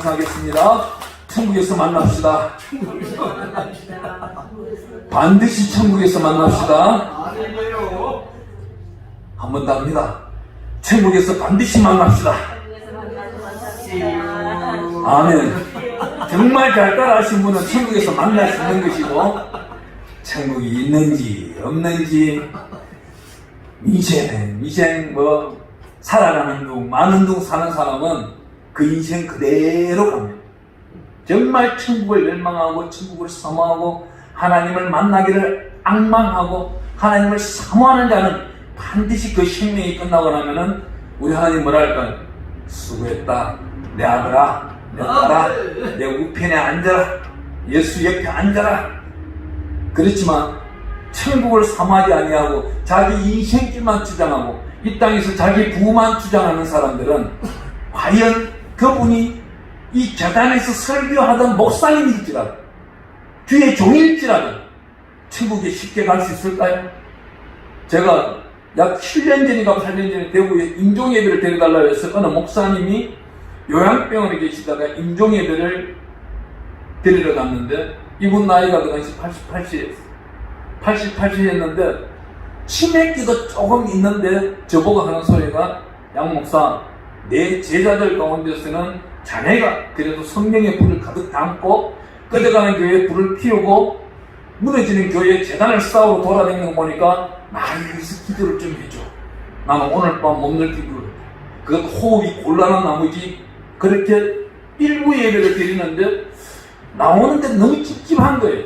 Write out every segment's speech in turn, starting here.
맹세하겠습니다. 천국에서 만납시다. 반드시 천국에서 만납시다. 한 번 더 합니다. 천국에서 반드시 만납시다. 아멘. 정말 잘 따라하신 분은 천국에서 만날 수 있는 것이고, 천국이 있는지 없는지 인생 살아가는 둥 많은 둥 사는 사람은 그 인생 그대로 갑니다. 정말 천국을 열망하고 천국을 사모하고 하나님을 만나기를 악망하고 하나님을 사모하는 자는 반드시 그 생명이 끝나고 나면은 우리 하나님 뭐라 할까요? 수고했다 내 아들아, 내 딸아, 내 우편에 앉아라, 예수 옆에 앉아라. 그렇지만 천국을 사모하지 아니하고 자기 인생길만 주장하고 이 땅에서 자기 부만 주장하는 사람들은 과연 그분이 이 재단에서 설교하던 목사님일지라도 주의 종일지라도 천국에 쉽게 갈 수 있을까요? 제가 약 7년 전인가 8년 전에 대구에 임종예배를 드려달라고 해서 어느 목사님이 요양병원에 계시다가 임종예배를 드리러 갔는데 이분 나이가 그 당시 88세였는데 치매기도 조금 있는데 저보고 하는 소리가 양 목사, 내 제자들 가운데서는 자네가 그래도 성령의 불을 가득 담고 꺼져가는 교회에 불을 피우고 무너지는 교회에 재단을 쌓으러 돌아다니는 거 보니까 나를 위해서 기도를 좀 해줘. 나는 오늘 밤 몸을 기도를 해. 그것 호흡이 곤란한 나머지 그렇게 일부 예배를 드리는데 나오는데 너무 찝찝한 거예요.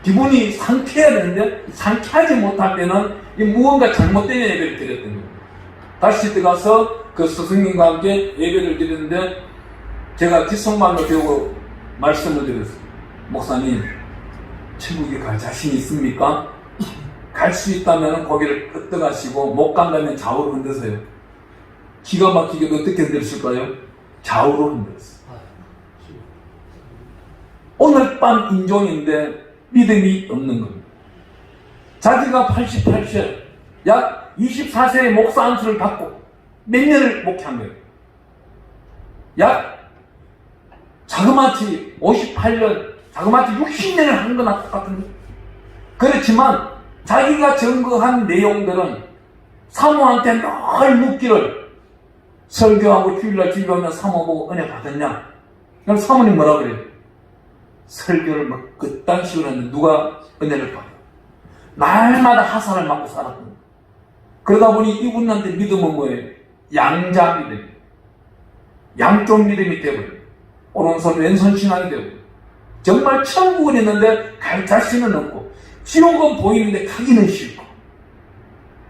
기분이 상쾌해야 되는데 상쾌하지 못할 때는 무언가 잘못된 예배를 드렸던 거예요. 다시 들어가서 그 스승님과 함께 예배를 드리는데 제가 뒷속말로 배우고 말씀을 드렸어요. 목사님, 천국에 갈 자신 있습니까? 갈 수 있다면 고개를 끄덕하시고 못 간다면 좌우로 흔드세요. 기가 막히게 어떻게 흔들었을까요? 좌우로 흔들었어요. 오늘 밤 임종인데 믿음이 없는 겁니다. 자기가 88세, 약 24세의 목사 안수를 받고 몇 년을 목회한 거예요. 약 자그마치 58년, 자그마치 60년을 한 거나 똑같은 거예요. 그렇지만 자기가 증거한 내용들은 사모한테 늘 묻기를 설교하고 주일날 집에 오면 사모 보고 은혜 받았냐? 그럼 사모님 뭐라 그래요? 설교를 막 그딴 식으로 했는데 누가 은혜를 받아? 날마다 하산을 맞고 살았거든요. 그러다 보니 이분한테 믿음은 뭐예요? 양자 믿음, 양쪽 믿음이 되고요. 오른손 왼손 신앙이 되고 정말 천국은 있는데 갈 자신은 없고 지옥은 보이는데 가기는 싫고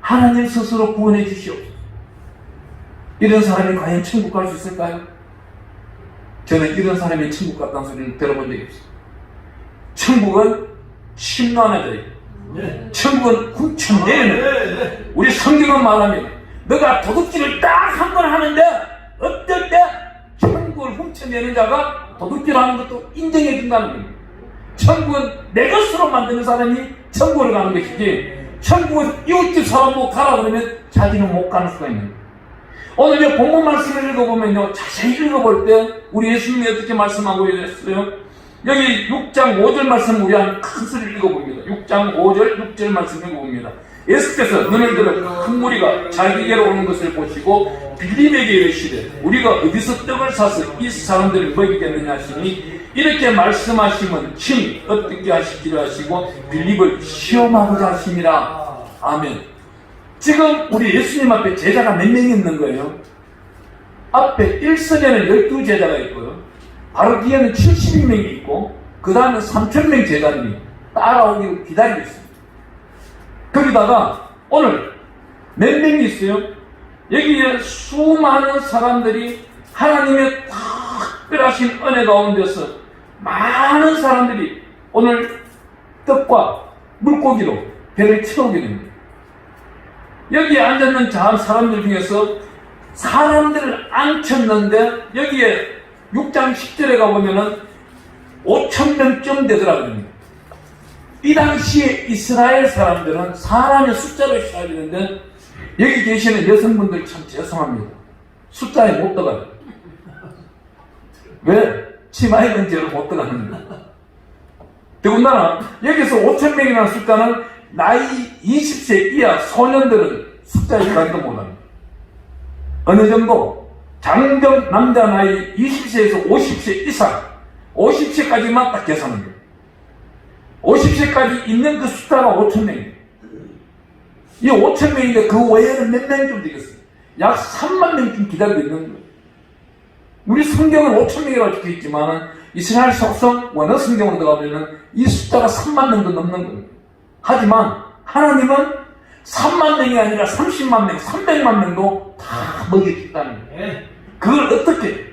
하나님 스스로 구원해 주시옵소서. 이런 사람이 과연 천국 갈 수 있을까요? 저는 이런 사람이 천국 갔다는 소리를 들어본 적이 없어요. 천국은 심란해져 있고 천국은 훔쳐내는 우리 성경은 말합니다. 너가 도둑질을 딱 한 번 하는데 어떨 때 천국을 훔쳐내는 자가 도둑질하는 것도 인정해 준다는 겁니다. 천국은 내 것으로 만드는 사람이 천국을 가는 것이지 천국은 이웃집 사람 보고 가라 그러면 자기는 못 가는 수가 있는 거예요. 오늘 이 본문 말씀을 읽어보면요, 자세히 읽어볼 때 우리 예수님이 어떻게 말씀하고 있어요? 여기 6장 5절 말씀 우리 한 큰 소리를 읽어봅니다. 6장 5절 6절 말씀 읽어봅니다. 예수께서 눈을 들어 큰 무리가 자기에게로 오는 것을 보시고 빌립에게 이르시되 우리가 어디서 떡을 사서 이 사람들을 먹이겠느냐 하시니 이렇게 말씀하시면 친히 어떻게 하시기로 하시고 빌립을 시험하고자 하심이라. 아멘. 지금 우리 예수님 앞에 제자가 몇 명이 있는 거예요? 앞에 1선에는 12제자가 있고요. 바로 뒤에는 72명이 있고 그 다음에 3,000명 제자들이 따라오기를 기다리고 있습니다. 거기다가 오늘 몇 명이 있어요? 여기에 수많은 사람들이 하나님의 특별하신 은혜 가운데서 많은 사람들이 오늘 떡과 물고기로 배를 채우게 됩니다. 여기에 앉아있는 사람들 중에서 사람들을 앉혔는데 여기에 6장 10절에 가보면은 5,000명쯤 되더라고요. 이 당시에 이스라엘 사람들은 사람의 숫자를 쉬어야 되는데 여기 계시는 여성분들 참 죄송합니다. 숫자에 못 들어가요. 왜? 치마 입은 죄로 못 들어가는 거야. 더군다나 여기서 5,000명이라는 숫자는 나이 20세 이하 소년들은 숫자에 들어가지도 못합니다. 어느 정도 장정 남자 나이 20세에서 50세 이상 50세까지만 딱 계산하는 거예요. 50세까지 있는 그 숫자가 5,000명이에요. 이 5,000명인데 그 외에는 몇 명쯤 되겠어요? 약 3만 명쯤 기다리고 있는 거예요. 우리 성경은 5,000명이라고 적혀있지만 이스라엘 속성 원어 성경으로 들어가면 이 숫자가 3만 명도 넘는 거예요. 하지만 하나님은 3만 명이 아니라 30만 명, 300만 명도 다 먹여줬다는 거예요. 그걸 어떻게?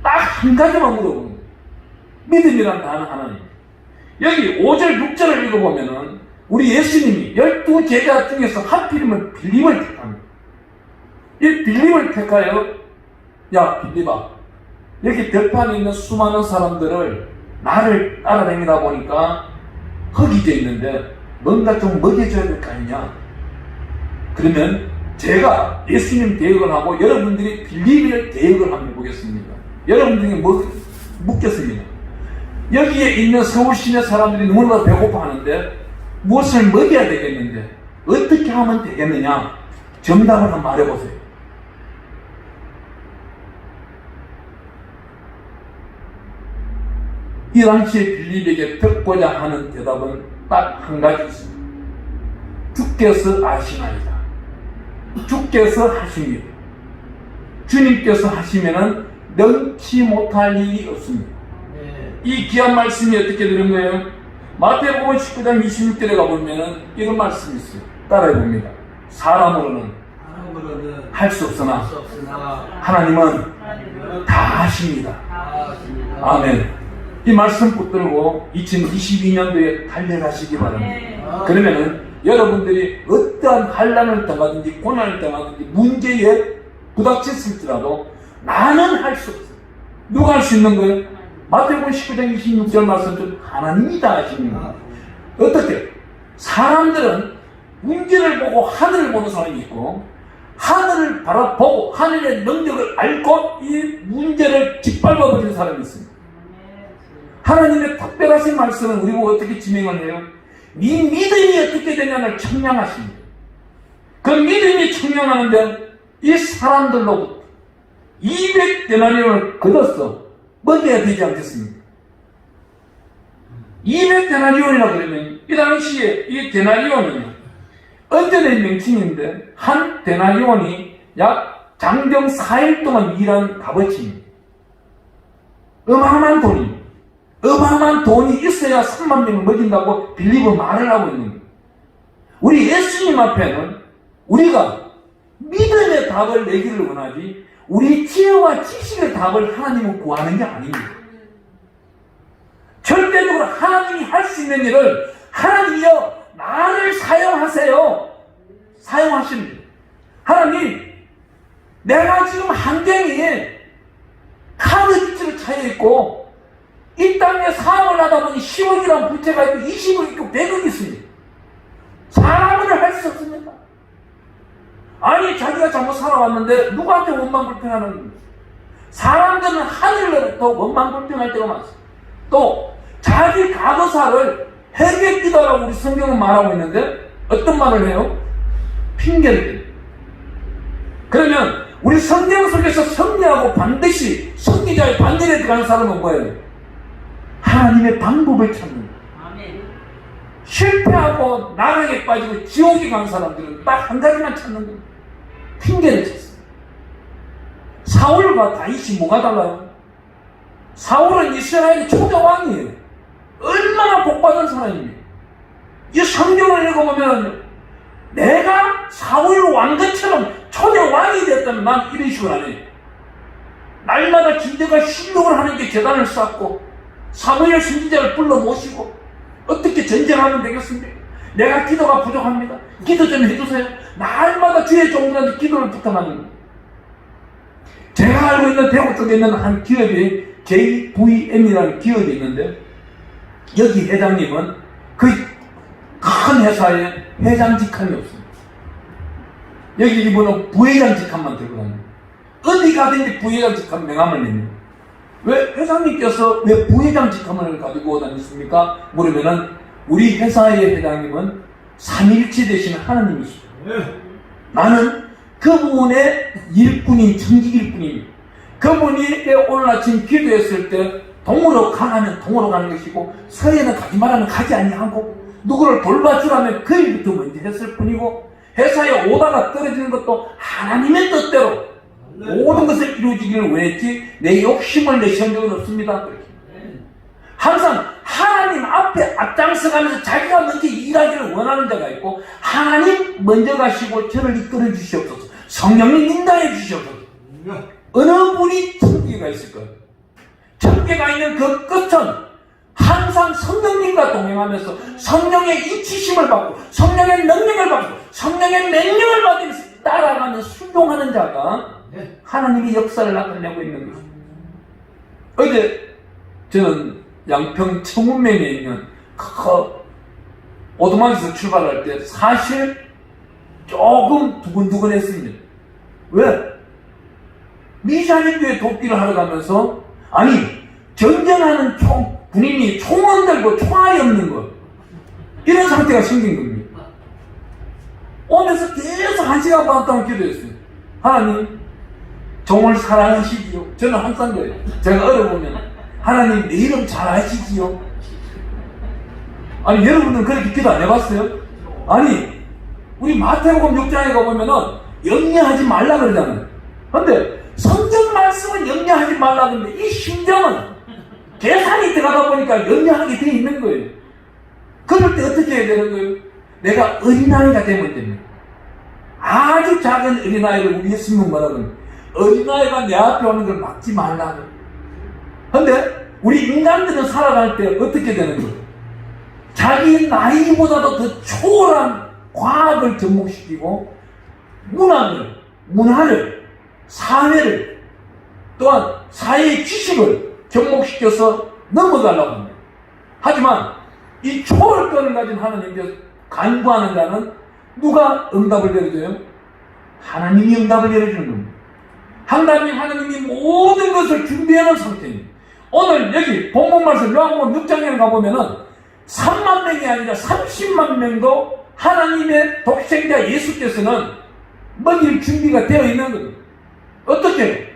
딱 한 가지만 물어보는 거예요. 믿음이란 단어 하나님. 여기 5절, 6절을 읽어보면은 우리 예수님이 12 제자 중에서 하필이면 빌립을 택합니다. 이 빌립을 택하여 야 빌립아, 여기 들판에 있는 수많은 사람들을 나를 따라다니다 보니까 허기져 있는데 뭔가 좀 먹여줘야 될 거 아니냐. 그러면 제가 예수님 대역을 하고 여러분들이 빌립을 대역을 한번 보겠습니다. 여러분들이 묻겠습니다. 여기에 있는 서울 시내 사람들이 너무나 배고파하는데 무엇을 먹여야 되겠는데 어떻게 하면 되겠느냐. 정답을 한번 말해보세요. 이 당시에 빌립에게 듣고자 하는 대답은 딱 한 가지 있습니다. 주께서 아시나이다. 주께서 하십니다. 주님께서 하시면은 능치 못할 일이 없습니다. 이 귀한 말씀이 어떻게 되는 거예요? 마태복음 19장 26절에 가보면은 이런 말씀이 있어요. 따라해 봅니다. 사람으로는 할 수 없으나 하나님은 다 하십니다. 아멘. 이 말씀 붙들고 2022년도에 달려가시기 바랍니다. 그러면은 여러분들이 어떠한 환난을 당하든지 고난을 당하든지 문제에 부닥쳤을지라도 나는 할 수 없어요. 누가 할 수 있는 거예요? 마태복음 19장 26절 말씀은 하나님이 다 하십니다. 어떻게? 사람들은 문제를 보고 하늘을 보는 사람이 있고 하늘을 바라보고 하늘의 능력을 알고 이 문제를 짓밟아버리는 사람이 있습니다. 하나님의 특별하신 말씀은 우리 보고 어떻게 지명을 해요? 네 믿음이 어떻게 되냐를 청량하십니다. 그 믿음이 청량하는데 이 사람들로부터 200데나리온을 걷어서 먹여야 되지 않겠습니까? 200데나리온이라 그러면 이 당시에 이 데나리온은 언제된 명칭인데 한 데나리온이 약 장정 4일 동안 일한 값어치입니다. 어마어마한 돈입니다. 어마어마한 돈이 있어야 3만 명을 먹인다고 빌립은 말을 하고 있는 거예요. 우리 예수님 앞에는 우리가 믿음의 답을 내기를 원하지 우리 지혜와 지식의 답을 하나님은 구하는 게 아닙니다. 절대적으로 하나님이 할 수 있는 일을 하나님이여 나를 사용하세요. 사용하십니다. 하나님, 내가 지금 환경이 카드 빚으로 차여있고 이 땅에 사업을 하다 보니 10억이라는 부채가 있고 20억 있고 100억 있습니다. 사람은 할 수 없습니다. 아니 자기가 잘못 살아왔는데 누구한테 원망 불평하는 겁니다. 사람들은 하늘로부터 원망 불평할 때가 많습니다. 또 자기 과거사를 회개기도라고 우리 성경은 말하고 있는데 어떤 말을 해요? 핑계를 대요. 그러면 우리 성경 속에서 승리하고 반드시 승리자의 반열에 들어가는 사람은 뭐예요? 하나님의 방법을 찾는 거예요. 실패하고 나락에 빠지고 지옥에 간 사람들은 딱 한 가지만 찾는 거예요. 핑계를 쳤어요. 사울과 다윗이 뭐가 달라요? 사울은 이스라엘의 초대 왕이에요. 얼마나 복받은 사람입니까? 이 성경을 읽어보면 내가 사울 왕것처럼 초대 왕이 됐다면 난 이런 식으로 안 해요. 날마다 기대가 신록을 하는 게 제단을 쌓고 사무엘 선지자를 불러 모시고 어떻게 전쟁하면 되겠습니까? 내가 기도가 부족합니다. 기도 좀 해주세요. 날마다 주의 종들한테 기도를 부탁하는 거예요. 제가 알고 있는 대구 쪽에 있는 한 기업이 JVM이라는 기업이 있는데 여기 회장님은 그 큰 회사에 회장 직함이 없습니다. 여기 이분은 부회장 직함만 들고 다닙니다. 어디 가든지 부회장 직함 명함을 냅니다. 왜 회장님께서 왜 부회장 직함을 가지고 다니십니까? 물으면은 우리 회사의 회장님은 삼일체 되시는 하나님이시죠. 나는 그분의 일꾼인 청직 일꾼입니다. 그분이 오늘 아침 기도했을 때 동으로 가면 동으로 가는 것이고 서에는 가지 말라면 가지 아니하고 누구를 돌봐주라면 그 일부터 먼저 했을 뿐이고 회사에 오다가 떨어지는 것도 하나님의 뜻대로 모든 것을 이루어지기를 원했지 내 욕심을 내세운 적은 없습니다. 항상 하나님 앞에 앞장서가면서 자기가 먼저 일하기를 원하는 자가 있고 하나님 먼저 가시고 저를 이끌어 주시옵소서. 성령님 인도해 주시옵소서. 어느 분이 천국에가 있을까요? 천국에가 있는 그 끝은 항상 성령님과 동행하면서 성령의 인치심을 받고 성령의 능력을 받고 성령의 명령을 받으면서 따라가며 순종하는 자가 하나님이 역사를 나타내고 있는 것입니다. 어제 저는 양평 청운면에 있는 오두막에서 출발할 때 사실 조금 두근두근했습니다. 왜? 미샤린교에 돕기를 하러 가면서 아니 전쟁하는 군인이 총을 들고 총알이 없는 것 이런 상태가 생긴 겁니다. 오면서 계속 1시간 반 동안 기도했어요. 하나님 종을 사랑하시지요. 저는 항상 그래요. 제가 어려보면 하나님 내 이름 잘 아시지요. 아니 여러분들은 그렇게 기도 안 해봤어요? 아니 우리 마태복음 6장에 가보면은 염려하지 말라 그러잖아요. 근데 성경 말씀은 염려하지 말라 그러는데 이 심정은 계산이 들어가다 보니까 염려하게 돼 있는 거예요. 그럴 때 어떻게 해야 되는 거예요? 내가 어린아이가 되면 됩니다. 아주 작은 어린아이를 우리 예수님은 뭐라고 합니까? 어린아이가 내 앞에 오는 걸 막지 말라고. 근데 우리 인간들은 살아갈 때 어떻게 되는 거예요? 자기 나이보다도 더 초월한 과학을 접목시키고 문화를, 사회를, 또한 사회의 지식을 접목시켜서 넘어가려고 합니다. 하지만 이 초월권을 가진 하나님께 간구하는 자는 누가 응답을 내려줘요? 하나님이 응답을 내려주는 겁니다. 하나님이 모든 것을 준비해놓은 상태입니다. 오늘 여기 본문 말씀 요한복음 6장에 가보면은 3만 명이 아니라 30만 명도 하나님의 독생자 예수께서는 먹일 준비가 되어 있는 겁니다. 어떻게?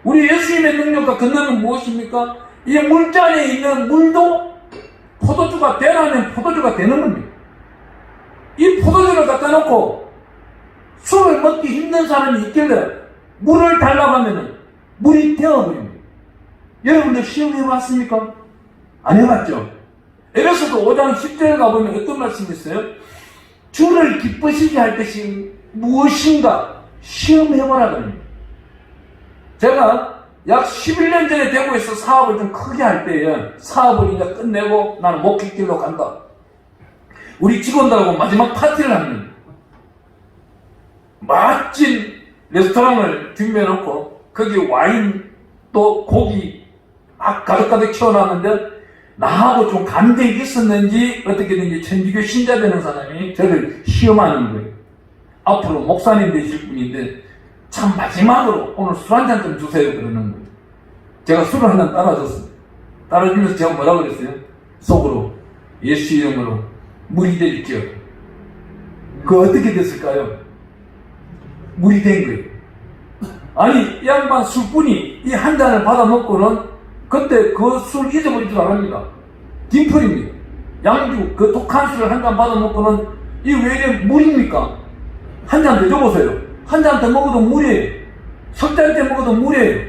우리 예수님의 능력과 권능은 무엇입니까? 이 물잔에 있는 물도 포도주가 되라면 포도주가 되는 겁니다. 이 포도주를 갖다 놓고 술을 먹기 힘든 사람이 있길래 물을 달라고 하면은 물이 되어버립니다. 여러분들 시험해봤습니까? 안 해봤죠? 에베소서 5장 10절에 가보면 어떤 말씀이 있어요? 주를 기쁘시게 할 것이 무엇인가 시험해보라 그럽니다. 제가 약 11년 전에 대구에서 사업을 좀 크게 할 때에 사업을 이제 끝내고 나는 목회길로 간다. 우리 직원들하고 마지막 파티를 합니다. 멋진 레스토랑을 준비해놓고 거기 와인 또 고기 가득가득 채워놨는데 나하고 좀 감정이 있었는지 어떻게든지 천주교 신자 되는 사람이 저를 시험하는 거예요. 앞으로 목사님 되실 분인데 참 마지막으로 오늘 술 한 잔 좀 주세요 그러는 거예요. 제가 술을 한 잔 따라줬어요. 따라주면서 제가 뭐라고 그랬어요? 속으로 예수 이름으로 물이 되릴게요. 그거 어떻게 됐을까요? 물이 된 거예요. 아니 이 양반 술꾼이 이 한 잔을 받아먹고는 그때 그 술 잊어버리지도 않습니다. 딤플입니다. 양주 그 독한 술을 한 잔 받아먹고는 이 왜 이래 물입니까? 한 잔 더 줘보세요. 한 잔 더 먹어도 물이에요. 석 잔째 먹어도 물이에요.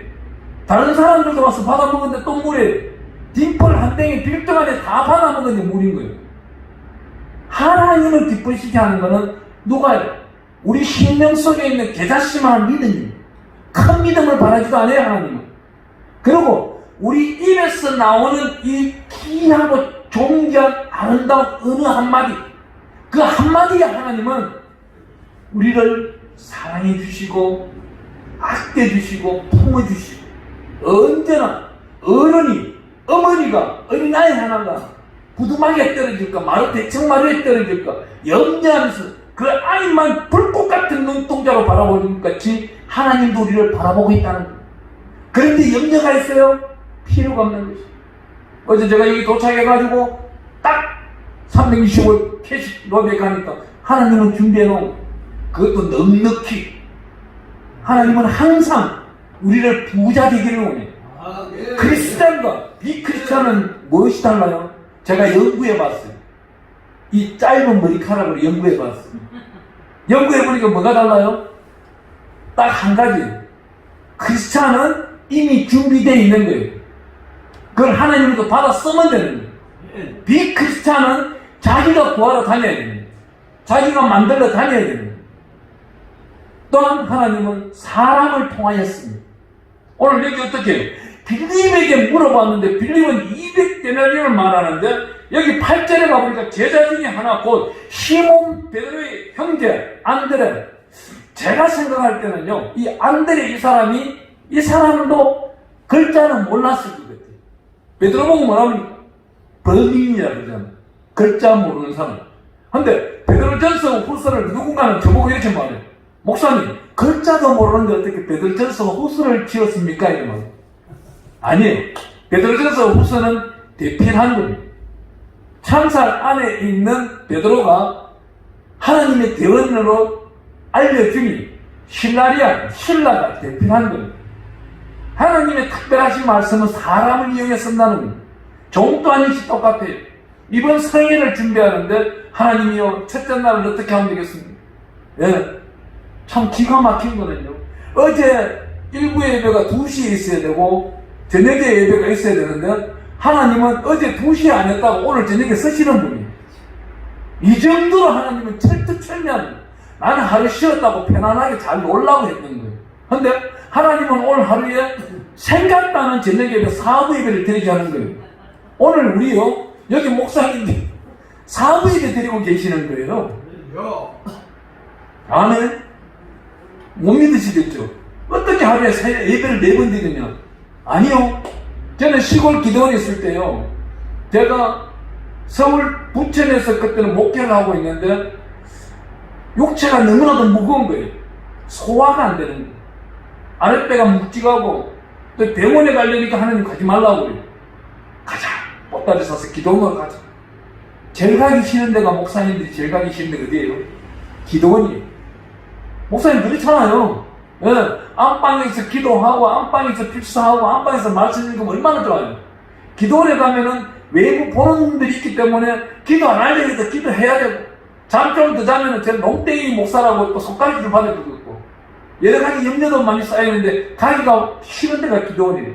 다른 사람들도 와서 받아먹었는데 또 물이에요. 딤플 한 땡에 빌등 안에 다 받아먹었는데 물인 거예요. 하나님을 기쁘시게 하는 것은 누가요? 우리 생명 속에 있는 계자심한 믿음입니다. 큰 믿음을 바라지도 않아요 하나님은. 그리고 우리 입에서 나오는 이 귀하고 존귀한 아름다운 어느 한마디, 그 한마디에 하나님은 우리를 사랑해 주시고 아껴 주시고 품어 주시고 언제나 어머니가 어린아이 하나가 부두막에 떨어질까 대청마루에 떨어질까 염려하면서 그 아이만 불꽃 같은 눈동자로 바라보는 것 같이 하나님도 우리를 바라보고 있다는 거예요. 그런데 염려가 있어요? 필요가 없는 것이. 어제 제가 여기 도착해가지고 딱 365일 캐시 로비에 가니까 하나님은 준비해놓은 그것도 넉넉히 하나님은 항상 우리를 부자 되기를 원해요. 크리스찬과 비크리스찬은 무엇이 달라요? 제가 연구해봤어요. 이 짧은 머리카락으로 연구해봤어요. 연구해보니까 뭐가 달라요? 딱 한 가지. 크리스찬은 이미 준비되어 있는 거예요. 그걸 하나님도 받아 쓰면 되는 거예요. 비크리스찬은 자기가 구하러 다녀야 되는 거예요. 자기가 만들어 다녀야 되는 거예요. 또한 하나님은 사람을 통하였습니다. 오늘 여기 어떻게 해요? 빌립에게 물어봤는데 빌립은 200데나리온을 말하는데 여기 8절에 가보니까 제자 중에 하나 곧 시몬 베드로의 형제 안드레. 제가 생각할 때는요, 이 안드레 이 사람도 글자는 몰랐을 것 같아요. 베드로 보고 뭐라면 범인이라 그러잖아요. 글자 모르는 사람. 근데 베드로전서 후서를 누군가는 저보고 이렇게 말해요. 목사님, 글자도 모르는데 어떻게 베드로전서 후서를 지었습니까? 이런 말. 아니에요. 베드로전서 후서는 대필한 겁니다. 창살 안에 있는 베드로가 하나님의 대언으로 알려주니 신라가 대필한 겁니다. 하나님의 특별하신 말씀은 사람을 이용해 쓴다는 겁니다. 종도 아니시 똑같아요. 이번 성회를 준비하는데 하나님이요, 첫째 날을 어떻게 하면 되겠습니까? 예, 참 기가 막힌 거는요. 어제 일부 예배가 2시에 있어야 되고 저녁에 예배가 있어야 되는데 하나님은 어제 2시에 안 했다고 오늘 저녁에 쓰시는 분이에요. 이 정도로 하나님은 철두철미한, 나는 하루 쉬었다고 편안하게 잘 놀라고 했던 거예요. 근데 하나님은 오늘 하루에 생각나는 저녁 예배, 사부 예배를 드리게 하는 거예요. 오늘 우리요, 여기 목사님들 사부 예배 드리고 계시는 거예요. 아멘. 못 믿으시겠죠? 어떻게 하루에 예배를 4번 드리냐? 아니요. 저는 시골 기도원에 있을 때요, 제가 서울 부천에서 그때는 목회를 하고 있는데 육체가 너무나도 무거운 거예요. 소화가 안 되는 거예요. 아랫배가 묵직하고 또 병원에 가려니까 하나님 가지 말라고 그래요. 가자. 보따리 사서 기도원으로 가자. 제일 가기 싫은 데가, 목사님들이 제일 가기 싫은 데가 어디예요? 기도원이에요. 목사님 그렇잖아요. 예, 안방에서 기도하고 안방에서 필수하고 안방에서 말씀 읽으면 얼마나 좋아요. 기도원에 가면은 외부 보는 분들이 있기 때문에 기도 안 하려니까 기도해야 되고, 잠 좀 더 자면은 제 농땡이 목사라고 또 손가락질 받을 것도 있고 여러 가지 염려도 많이 쌓이는데 가기가 싫은 데가 기도원이에요.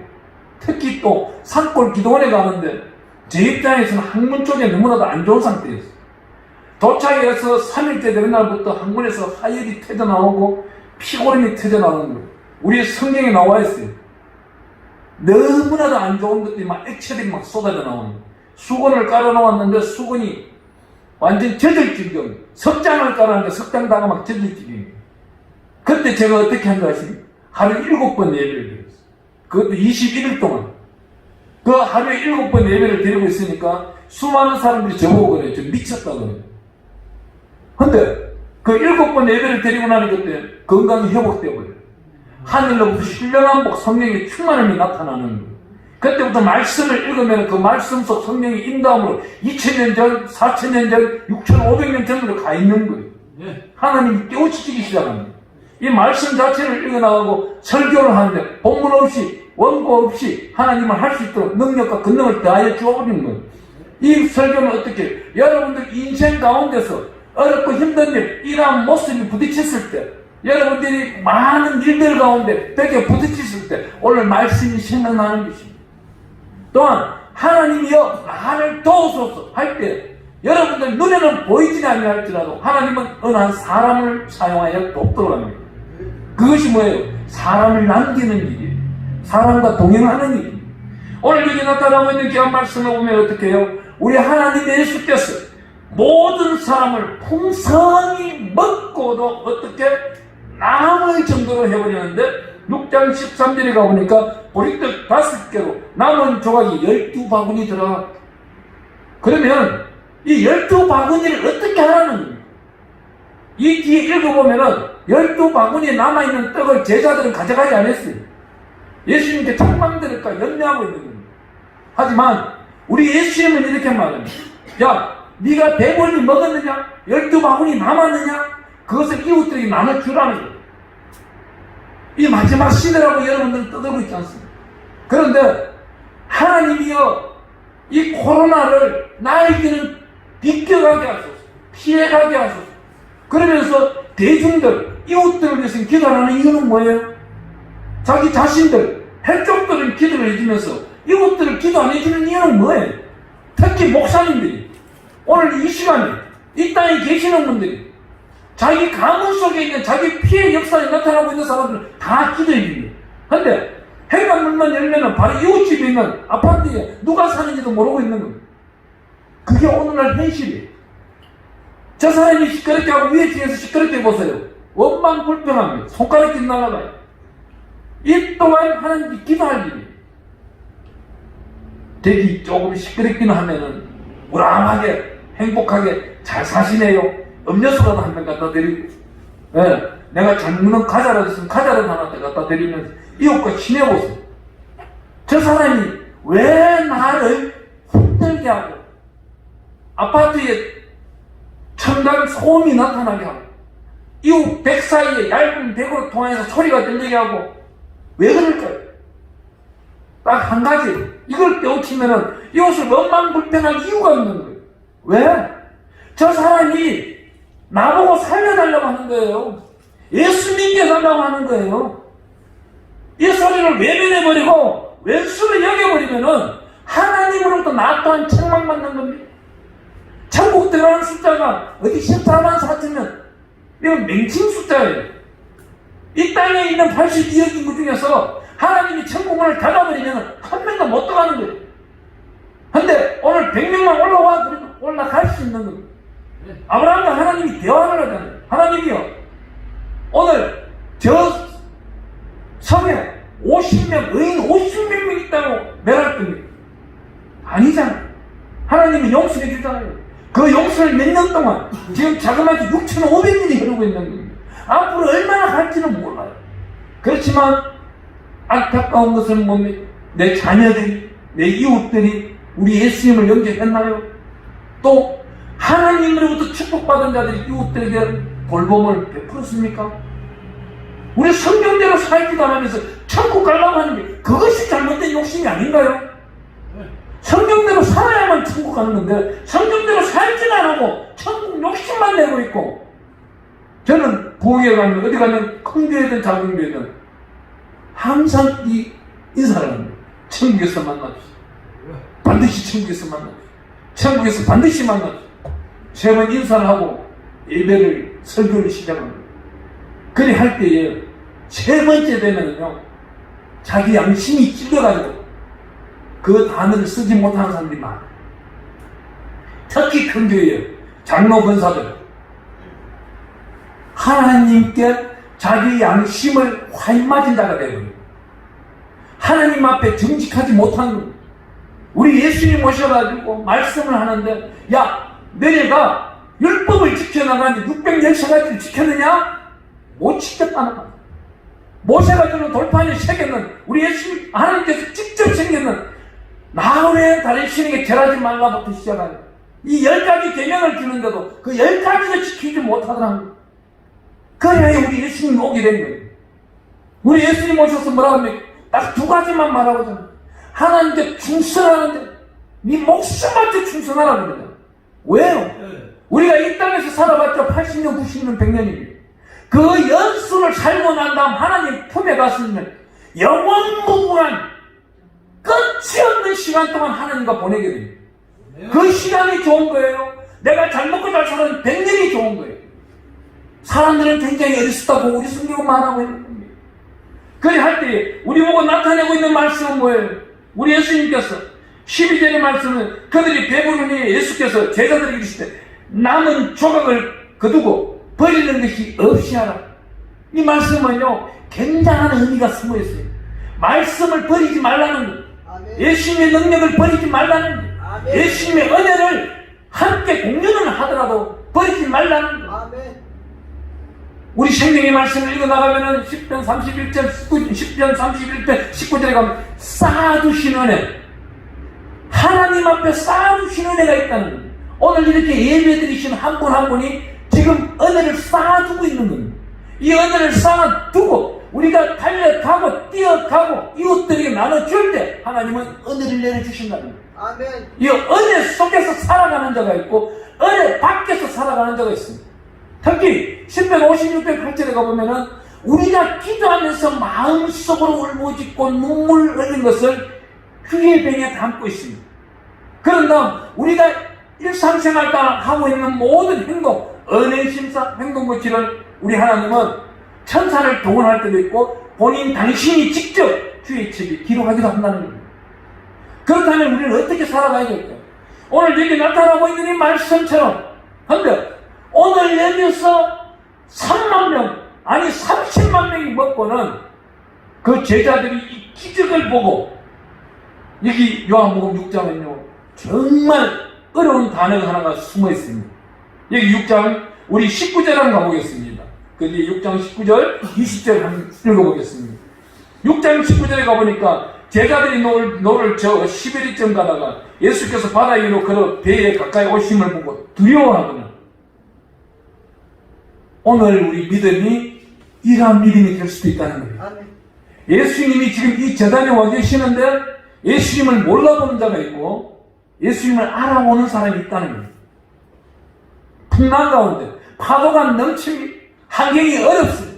특히 또 산골 기도원에 가는데 제 입장에서는 항문 쪽에 너무나도 안 좋은 상태였어요. 도착해서 3일째 되는 날부터 항문에서 하열이 터져나오고 피고름이 터져나오는 거예요. 우리 성경에 나와 있어요. 너무나도 안 좋은 것들이 막 액체들이 막 쏟아져 나오는 거예요. 수건을 깔아놓았는데 수건이 완전 젖을 지경, 석장을 깔았는데 석장다가 막 젖을 지경. 그때 제가 어떻게 한 줄 아십니까? 하루 7번 예배를 드렸어요. 그것도 21일 동안. 그 하루에 7번 예배를 드리고 있으니까 수많은 사람들이 저보고 그래요. 저 미쳤다 그래요. 근데 그 7번 예배를 드리고 나니 그때 건강이 회복되어버려요. 하늘로부터 신령한 복, 성령의 충만함이 나타나는 거예요. 그때부터 말씀을 읽으면 그 말씀 속 성령의 인도함으로 2000년 전, 4000년 전, 6500년 전으로 가 있는 거예요. 하나님이 깨우치기 시작합니다. 이 말씀 자체를 읽어나가고 설교를 하는데 본문 없이, 원고 없이 하나님을 할 수 있도록 능력과 권능을 더하여 주어버리는 거예요. 이 설교는 어떻게, 여러분들 인생 가운데서 어렵고 힘든 일, 이러한 모습이 부딪혔을 때, 여러분들이 많은 일들 가운데 벽에 부딪혔을 때 오늘 말씀이 생각나는 것입니다. 또한 하나님이여 나를 도우소서 할 때 여러분들 눈에는 보이지 아니할지라도 하나님은 어느 한 사람을 사용하여 돕도록 합니다. 그것이 뭐예요? 사람을 남기는 일이에요. 사람과 동행하는 일입니다. 오늘 여기 나타나고 있는 귀한 말씀을 보면 어떻게 해요? 우리 하나님 예수께서 모든 사람을 풍성히 먹고도 어떻게 남을 정도로 해버리는데 6장 13절에 가보니까 보리떡 5개로 남은 조각이 12바구니 들어가. 그러면 이 12바구니를 어떻게 하라는 겁니까? 이 뒤에 읽어보면은 12바구니에 남아있는 떡을 제자들은 가져가지 않았어요. 예수님께 책망 들을까 염려하고 있는 겁니다. 하지만 우리 예수님은 이렇게 말합니다. 야, 네가 배불리 먹었느냐? 12바구니 남았느냐? 그것을 이웃들에게 나눠주라는 거예요. 이 마지막 시대라고 여러분들은 떠들고 있지 않습니까? 그런데 하나님이여, 이 코로나를 나에게는 비껴가게 하소서, 피해가게 하소서. 그러면서 대중들, 이웃들을 위해서 기도하는 이유는 뭐예요? 자기 자신들, 헬족들은 기도를 해주면서 이웃들을 기도 안 해주는 이유는 뭐예요? 특히 목사님들이 오늘 이 시간에 이 땅에 계시는 분들이 자기 가문 속에 있는 자기 피해 역사에 나타나고 있는 사람들은 다 기도해 줍니다. 그런데 해가 문만 열면은 바로 이웃집에 있는 아파트에 누가 사는지도 모르고 있는 겁니다. 그게 오늘날 현실이에요. 저 사람이 시끄럽게 하고 위에 뒤에서 시끄럽게 보세요. 원망 불평합니다. 손가락질 날아가요. 이 또한 하나님께 기도할 일이에요. 되게 조금 시끄럽기는 하면은 우람하게 행복하게 잘 사시네요. 음료수라도 한 병 갖다 드리고, 예, 내가 잘 먹는 과자라도 있으면 과자라도 하나 갖다 드리면서 이웃과 친해보세요. 저 사람이 왜 나를 힘들게 하고 아파트에 첨단 소음이 나타나게 하고 이웃 백 사이에 얇은 벽으로 통해서 소리가 들리게 하고 왜 그럴까요? 딱 한 가지, 이걸 빼우치면은 이웃을 원망불평할 이유가 있는 거예요. 왜? 저 사람이 나보고 살려달라고 하는 거예요. 예수 믿게 달라고 하는 거예요. 이 소리를 외면해버리고 왼수를 여겨버리면은 하나님으로부터 나 또한 책망받는 겁니다. 천국 들어가는 숫자가 어디 14만 4천명, 이건 맹칭 숫자예요. 이 땅에 있는 82억 인구 중에서 하나님이 천국문을 닫아버리면 한 명도 못 들어가는 거예요. 근데 오늘 100명만 올라갈 수 있는 겁니다. 아브라함과 하나님이 대화를 하잖아요. 하나님이요, 오늘 저 성에 50명, 의인 50명 있다고 말할 겁니다. 아니잖아요. 하나님이 용서해 주잖아요. 그 용서를 몇 년 동안 지금 자그마치 6,500년이 흐르고 있는 겁니다. 앞으로 얼마나 갈지는 몰라요. 그렇지만 안타까운 것은 뭡니까? 내 자녀들이, 내 이웃들이 우리 예수님을 영접했나요? 또 하나님으로부터 축복받은 자들이 이웃들에게 돌봄을 베풀었습니까? 우리 성경대로 살지도 않으면서 천국 가려고 하는 게 그것이 잘못된 욕심이 아닌가요? 성경대로 살아야만 천국 가는 건데 성경대로 살지는 않고 천국 욕심만 내고 있고, 저는 부엌에 가면 어디 가면 큰 교회든 작은 교회든 항상 이 인사를 합니다. 천국에서 만납시다. 반드시 천국에서 만납시다. 천국에서 반드시 만납시다. 세 번 인사를 하고 예배를, 설교를 시작합니다. 그리 할 때에 세 번째 되면요, 자기 양심이 찔려가지고 그 단어를 쓰지 못하는 사람들이 많아요. 특히 큰 교회에 장로 권사들, 하나님께 자기 양심을 활맞은 자가 되거든요. 하나님 앞에 정직하지 못한, 우리 예수님 오셔가지고 말씀을 하는데, 야, 너네가 율법을 지켜나가니 610가지를 지켰느냐? 못 지켰다는 거야. 모세가 주는 돌판에 새겼는, 우리 예수님, 하나님께서 직접 새겼는 나홀의 다른 신에게 절하지 말라부터 시작하는 이 10가지 계명을 주는데도 그 10가지도 지키지 못하더라는 거야. 그래야 우리 예수님 오게 된 거예요. 우리 예수님 오셔서 뭐라고 합니까? 딱 2가지만 말하고 잖아. 하나님께 충성하는데 네 목숨한테 충성하라고 그러잖아. 왜요? 우리가 이 땅에서 살아봤자 80년, 90년, 100년입니다. 그 연수를 살고 난 다음 하나님 품에 갔으면 영원무궁한 끝이 없는 시간 동안 하나님과 보내게 됩니다. 그 시간이 좋은 거예요. 내가 잘 먹고 잘 사는 100년이 좋은 거예요. 사람들은 굉장히 어리숙하고 우리 성경만 하고 있는 겁니다. 그래 할 때 우리 보고 나타내고 있는 말씀은 뭐예요? 우리 예수님께서 12절의 말씀은 그들이 배부르니 예수께서 제자들에게 이르시되 남은 조각을 거두고 버리는 것이 없이 하라. 이 말씀은요, 굉장한 의미가 숨어 있어요. 말씀을 버리지 말라는 것, 예수님의 능력을 버리지 말라는 것, 예수님의 은혜를 함께 공유는 하더라도 버리지 말라는 것. 우리 생명의 말씀을 읽어나가면은 10편 31편 19절에 가면 쌓아두신 은혜, 하나님 앞에 쌓아주신 은혜가 있다는 겁니다. 오늘 이렇게 예배드리신 한 분 한 분이 지금 은혜를 쌓아두고 있는 겁니다. 이 은혜를 쌓아두고 우리가 달려가고 뛰어가고 이웃들에게 나눠줄 때 하나님은 은혜를 내려주신다는 겁니다. 아멘. 이 은혜 속에서 살아가는 자가 있고 은혜 밖에서 살아가는 자가 있습니다. 특히 10편 56편 8절에 가보면은 우리가 기도하면서 마음속으로 울부짖고 눈물 흘린 것을 귀의 병에 담고 있습니다. 그런 다음 우리가 일상생활 동안 하고 있는 모든 행동, 은행심사, 행동고치를 우리 하나님은 천사를 동원할 때도 있고 본인 당신이 직접 주의 책에 기록하기도 한다는 겁니다. 그렇다면 우리는 어떻게 살아가야 될까요? 오늘 여기 나타나고 있는 이 말씀처럼 근데 오늘 여기서 3만 명 아니 30만 명이 먹고는 그 제자들이 이 기적을 보고 여기 요한복음 6장은요 정말 어려운 단어가 하나가 숨어 있습니다. 여기 6장 우리 19절 한번 가보겠습니다. 거기 6장 19절 20절 한번 읽어보겠습니다. 6장 19절에 가보니까 제자들이 노를 저 시베리쯤 가다가 예수께서 바다 위로 걸어 배에 가까이 오심을 보고 두려워하거나 오늘 우리 믿음이 이러한 믿음이 될 수도 있다는 거예요. 아멘. 예수님이 지금 이 재단에 와 계시는데 예수님을 몰라보는 자가 있고 예수님을 알아보는 사람이 있다는 거예요. 풍랑 가운데 파도가 넘칩니다. 환경이 어렵습니다.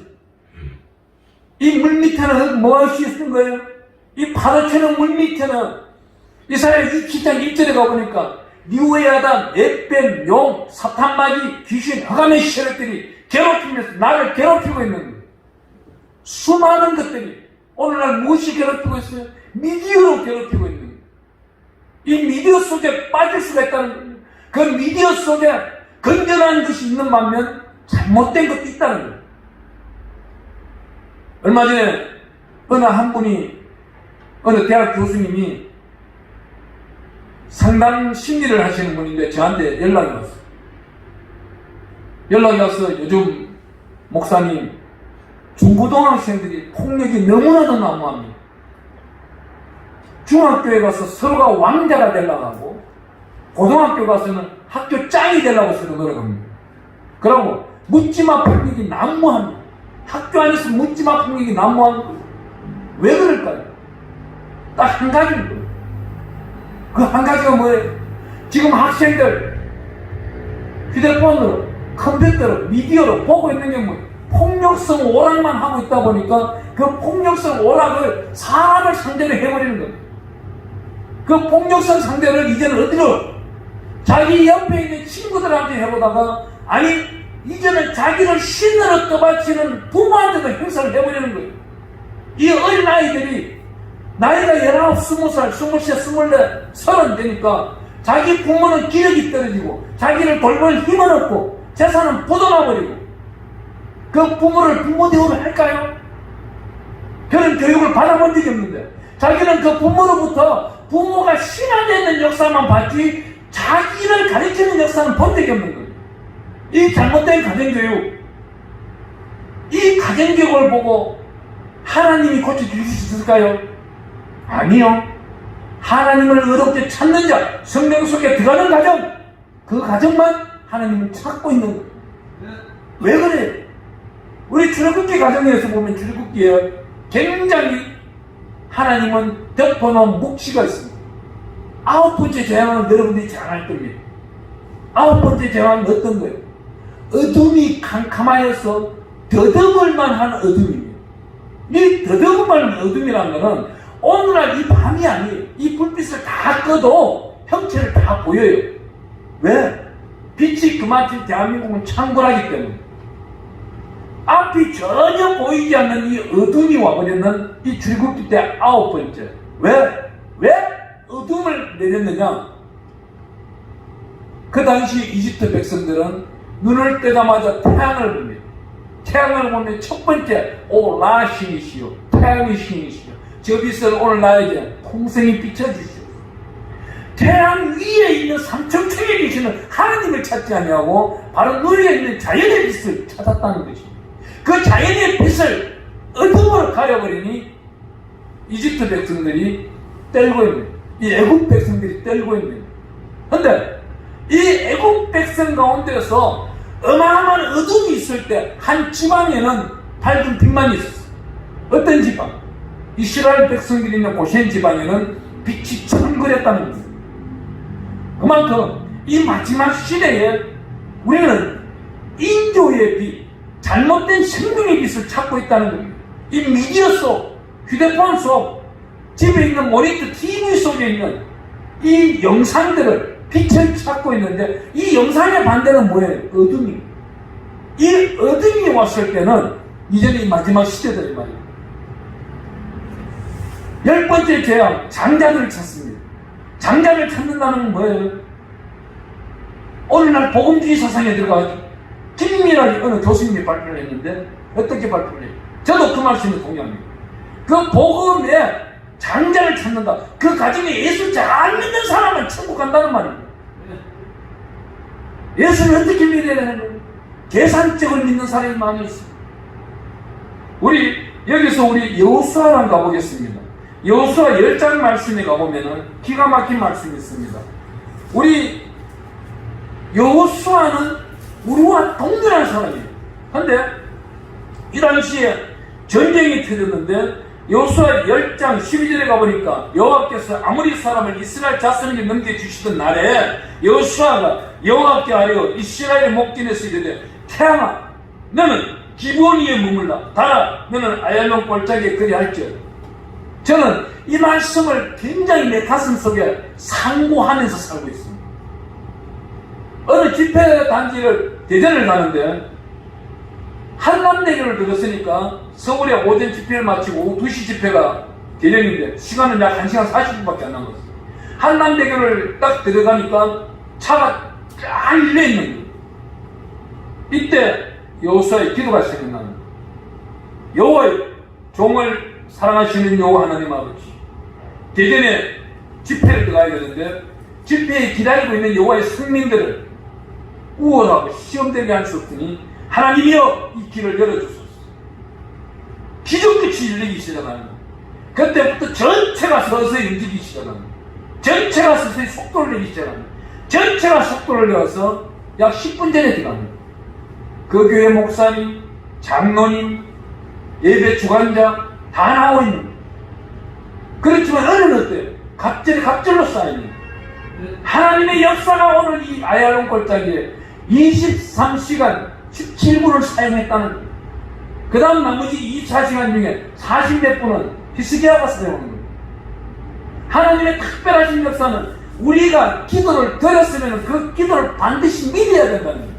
이 물 밑에는 뭐 할 수 있는 거예요? 이 파도치는 물 밑에는 이 사람이 27장 1절에 가보니까 니오에아단, 에뱀, 용, 사탄마귀, 귀신, 흑암의 세력들이 괴롭히면서 나를 괴롭히고 있는 거예요. 수많은 것들이 오늘날 무엇이 괴롭히고 있어요? 미디어로 괴롭히고 있는 거예요. 이 미디어 속에 빠질 수가 있다는 거예요. 그 미디어 속에 건전한 것이 있는 반면 잘못된 것도 있다는 거예요. 얼마 전에 어느 한 분이 어느 대학 교수님이 상담 심리를 하시는 분인데 저한테 연락이 왔어요. 연락이 와서 요즘 목사님 중고등학생들이 폭력이 너무나도 난무합니다. 중학교에 가서 서로가 왕자가 되려고 하고 고등학교 가서는 학교 짱이 되려고 서로 노력합니다. 그러고 묻지마 폭력이 난무합니다. 학교 안에서 묻지마 폭력이 난무하는 거예요. 왜 그럴까요? 딱 한 가지입니다. 그 한 가지가 뭐예요? 지금 학생들 휴대폰으로 컴퓨터로 미디어로 보고 있는 게 뭐예요? 폭력성 오락만 하고 있다 보니까 그 폭력성 오락을 사람을 상대로 해버리는 거예요. 그 폭력성 상대를 이제는 어디로? 자기 옆에 있는 친구들한테 해보다가 아니 이제는 자기를 신으로 떠받치는 부모한테도 행사를 해버리는 거예요. 이 어린 아이들이 나이가 19, 20살, 23, 24, 30 되니까 자기 부모는 기력이 떨어지고 자기를 돌볼 힘은 없고 재산은 부도나버리고 그 부모를 부모 대우를 할까요? 그런 교육을 받아본 적이 없는데 자기는 그 부모로부터 부모가 신화되는 역사만 봤지 자기를 가르치는 역사는 본 적이 없는 거예요. 이 잘못된 가정교육, 이 가정교육을 보고 하나님이 고쳐줄 수 있을까요? 아니요. 하나님을 의롭게 찾는 자, 성령 속에 들어가는 가정, 그 가정만 하나님을 찾고 있는 거예요. 왜 그래요? 우리 출애굽기 가정에서 보면 출애굽기에 굉장히 하나님은 덮어놓은 묵시가 있습니다. 9번째 재앙은 여러분들이 잘 알 겁니다. 9번째 재앙은 어떤 거예요? 어둠이 캄캄하여서 더듬을만 한 어둠입니다. 이 더듬을만 한 어둠이라는 것은 오늘날 이 밤이 아니에요. 이 불빛을 다 꺼도 형체를 다 보여요. 왜? 빛이 그만큼 대한민국은 창궐하기 때문에 앞이 전혀 보이지 않는 이 어둠이 와버리는 이 출애굽기 때 9번째. 왜 어둠을 내렸느냐? 그 당시 이집트 백성들은 눈을 뜨자마자 태양을 봅니다. 태양을 보면 첫 번째 오 라 신이시여, 태양의 신이시여, 저 빛을 오늘 나에게 풍성히 비춰주시오. 태양 위에 있는 삼천초에 계시는 하나님을 찾지 아니하고 바로 눈 위에 있는 자연의 빛을 찾았다는 것입니다. 그 자연의 빛을 어둠으로 가려버리니 이집트 백성들이 떨고 있는 이 애국 백성들이 떨고 있는 거예요. 근데 이 애국 백성 가운데서 어마어마한 어둠이 있을 때 한 지방에는 밝은 빛만 있었어요. 어떤 지방? 이스라엘 백성들이 있는 고센 지방에는 빛이 천그랬다는 거예요. 그만큼 이 마지막 시대에 우리는 인조의 빛, 잘못된 생명의 빛을 찾고 있다는 겁니다. 이 미디어 속, 휴대폰 속, 집에 있는 모니터 TV 속에 있는 이 영상들을 빛을 찾고 있는데 이 영상의 반대는 뭐예요? 어둠이. 이 어둠이 왔을 때는 이제는 이 마지막 시대다 이 말이에요. 10번째 재앙, 장자들을 찾습니다. 장자를 찾는다는 건 뭐예요? 오늘날 복음주의 사상에 들어가서 긴밀하게 어느 교수님이 발표를 했는데 어떻게 발표를 해요? 저도 그 말씀에 동의합니다. 그 복음에 장자를 찾는다. 그 가정에 예수 잘 믿는 사람은 천국 간다는 말입니다. 예수를 어떻게 믿어야 되는 거예요? 계산적으로 믿는 사람이 많이 있습니다. 우리 여기서 우리 여호수아랑 가보겠습니다. 여호수아 10장 말씀에 가보면은 기가 막힌 말씀이 있습니다. 우리 여호수아는 우리와 동일한 사람이에요. 근데 이 당시에 전쟁이 터졌는데 여호수아 10장 12절에 가보니까 여호와께서 아모리 사람을 이스라엘 자손에게 넘겨주시던 날에 여호수아가 여호와께 하여 이스라엘의 목전에서 이르되 태양아 너는 기브온 위에 머물라 달아 너는 아얄론 골짜기에 그리할지어다. 저는 이 말씀을 굉장히 내 가슴 속에 상고하면서 살고 있습니다. 어느 집회 단지를 대전을 가는데 한남대교를 들었으니까 서울에 오전 집회를 마치고 오후 2시 집회가 대전인데 시간은 약 1시간 40분밖에 안 남았어요. 한남대교를 딱 들어가니까 차가 쫙 밀려있는 거예요. 이때 여호수아의 기도가 생각나는 거예요. 여호와의 종을 사랑하시는 여호와 하나님 아버지, 대전에 집회를 들어가야 되는데 집회에 기다리고 있는 여호와의 성민들을 우월하고 시험되게 하셨더니 하나님이여 이 길을 열어주소서. 기적같이 열리기 시작하는 거예요. 그때부터 전체가 서서히 움직이기 시작하는 거예요. 전체가 서서히 속도를 내기 시작하는 거예요. 전체가 속도를 내어서 약 10분 전에 들어갑니다. 그 교회 목사님, 장로님, 예배 주관자 다 나오고 있는 거예요. 그렇지만 어느는 어때요? 갑절로 쌓여있는 거예요. 하나님의 역사가 오늘 이 아얄론 골짜기에 23시간 17분을 사용했다는 거예요. 그 다음 나머지 24시간 중에 40몇 분은 히스기야가 사용하는 거예요. 하나님의 특별하신 역사는 우리가 기도를 드렸으면 그 기도를 반드시 믿어야 된다는 거예요.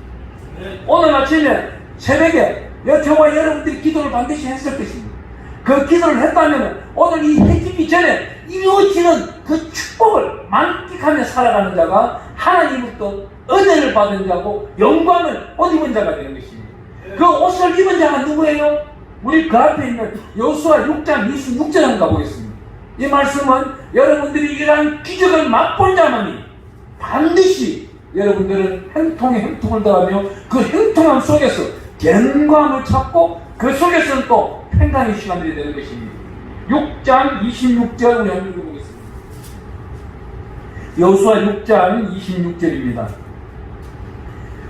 오늘 아침에 새벽에 저와 여러분들이 기도를 반드시 했을 것입니다. 그 기도를 했다면 오늘 이 해지기 전에 이루어지는 그 축복을 만끽하며 살아가는 자가 하나님으로부터 은혜를 받은 자고 영광을 옷 입은 자가 되는 것입니다. 그 옷을 입은 자가 누구예요? 우리 그 앞에 있는 여호수아 6장 26절 한번 가보겠습니다. 이 말씀은 여러분들이 이러한 기적을 맛본 자만이 반드시 여러분들은 행통을 더하며 그 행통함 속에서 견고함을 찾고 그 속에서는 또 평강의 시간들이 되는 것입니다. 6장 26절 우리 한번 읽어보겠습니다. 여호수아 6장 26절입니다.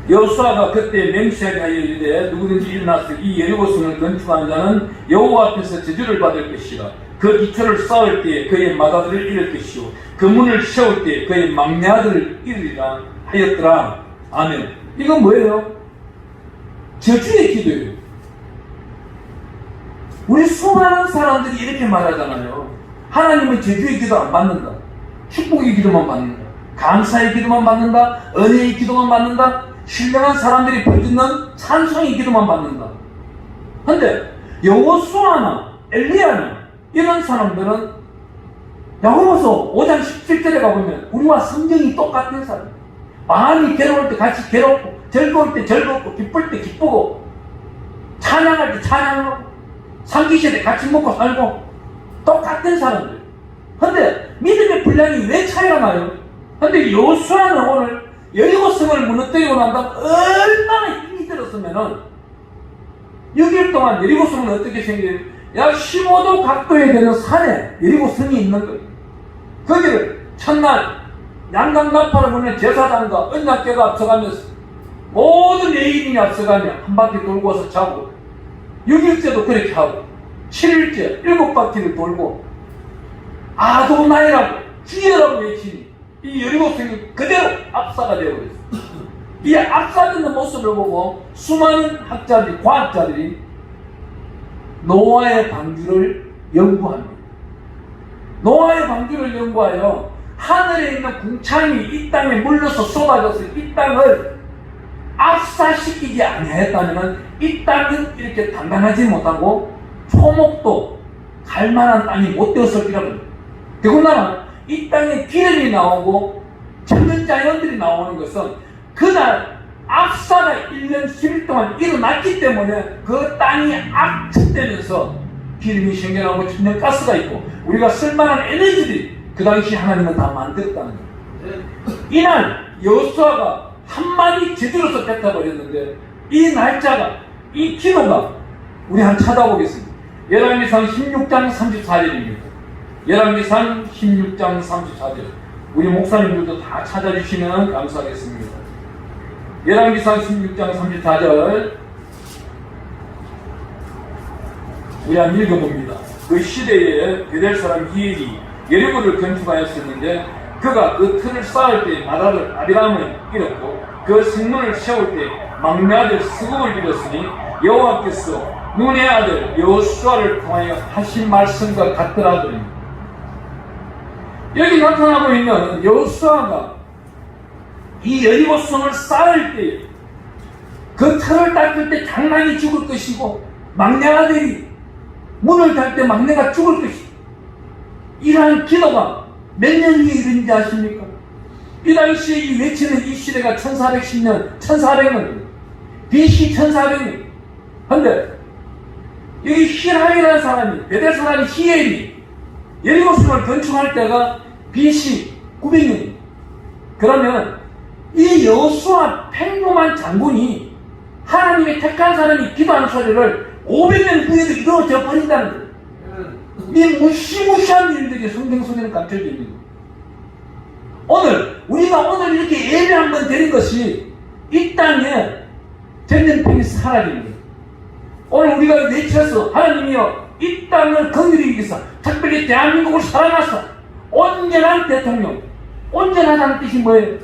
여호수아가 그때 맹세하게 하여 이르되 누구든지 일어나서 이 여리고성을 건축하는 자는 여호와 앞에서 저주를 받을 것이라. 그 기초를 쌓을 때에 그의 맏아들을 잃을 것이요 그 문을 세울 때에 그의 막내 아들을 잃으리라 하였더라. 아멘. 이건 뭐예요? 저주의 기도예요. 우리 수많은 사람들이 이렇게 말하잖아요. 하나님은 저주의 기도 안 받는다. 축복의 기도만 받는다. 감사의 기도만 받는다. 은혜의 기도만 받는다. 신령한 사람들이 부르는 찬송의 기도만 받는다. 근데 여호수아나 엘리야나 이런 사람들은 야고보서 5장 17절에 가보면 우리와 성경이 똑같은 사람. 마음이 괴로울 때 같이 괴롭고 즐거울 때 즐겁고 기쁠 때 기쁘고 찬양할 때 찬양하고 삼키실 때 같이 먹고 살고 똑같은 사람들. 근데 믿음의 분량이 왜 차이가 나요? 근데 여호수아는 오늘 여리고성을 무너뜨리고 난 다음 얼마나 힘이 들었으면은 6일 동안 여리고성은 어떻게 생겨요? 약 15도 각도에 되는 산에 여리고성이 있는 거예요. 거기를 첫날 양강나팔을 부는 제사장과 언약궤가 앞서가면서 모든 예인이 앞서가며 한 바퀴 돌고 와서 자고 6일째도 그렇게 하고 7일째 7바퀴를 돌고 아도나이라고 주여라고 외치니 이 여리고성이 그대로 압사가 되어버렸어요. 이 압사되는 모습을 보고 수많은 학자들이 과학자들이 노아의 방주를 연구합니다. 노아의 방주를 연구하여 하늘에 있는 궁창이 이 땅에 물러서 쏟아져서 이 땅을 압사시키지 아니하였다면 이 땅은 이렇게 단단하지 못하고 초목도 갈만한 땅이 못 되었을지라고 합니다. 더군다나 이 땅에 기름이 나오고 천연자연들이 나오는 것은 그날 압사가 1년 10일 동안 일어났기 때문에 그 땅이 압축되면서 기름이 생겨나고 천연가스가 있고 우리가 쓸만한 에너지들이 그 당시 하나님은 다 만들었다는 거예요. 이날 여호수아가 한마디 제대로서 뱉어버렸는데 이 날짜가 이 기도가 우리 한 찾아보겠습니다. 열왕기상 16장 34절입니다. 열왕기상 16장 34절 우리 목사님들도 다 찾아주시면 감사하겠습니다. 열왕기상 16장 34절 우리 한번 읽어봅니다. 그 시대에 베델 사람 히엘이 여리고를 건축하였었는데 그가 그 틀을 쌓을 때 마다를 아비람을 잃었고 그 성문을 세울 때 막내 아들 스굽을 잃었으니 여호와께서 눈의 아들 여호수아를 통하여 하신 말씀과 같더라 하더니 여기 나타나고 있는 여호수아가 이 여리고성을 쌓을 때 그 틀을 닦을 때 장난이 죽을 것이고 막내 아들이 문을 닫을 때 막내가 죽을 것이고 이러한 기도가 몇 년 후에 이른지 아십니까? 이 당시에 이 외치는 이 시대가 1410년, 1400년, BC 1400년. 근데 여기 히람이라는 사람이, 베델 사람이 히엘이 여리고성을 건축할 때가 BC 900년. 그러면 이 여호수아 평범한 장군이 하나님의 택한 사람이 기도한 소리를 500년 후에도 이루어져 버린다는 거예요. 이 무시무시한 일들이 성경 속에는 감춰져 있는 거예요. 오늘 우리가 이렇게 예배 한번 드린 것이 이 땅에 전쟁병이 사라지는 거예요. 오늘 우리가 외쳐서 하나님이여 이 땅을 건드리기 위해서 특별히 대한민국을 사랑하사 온전한 대통령, 온전하다는 뜻이 뭐예요?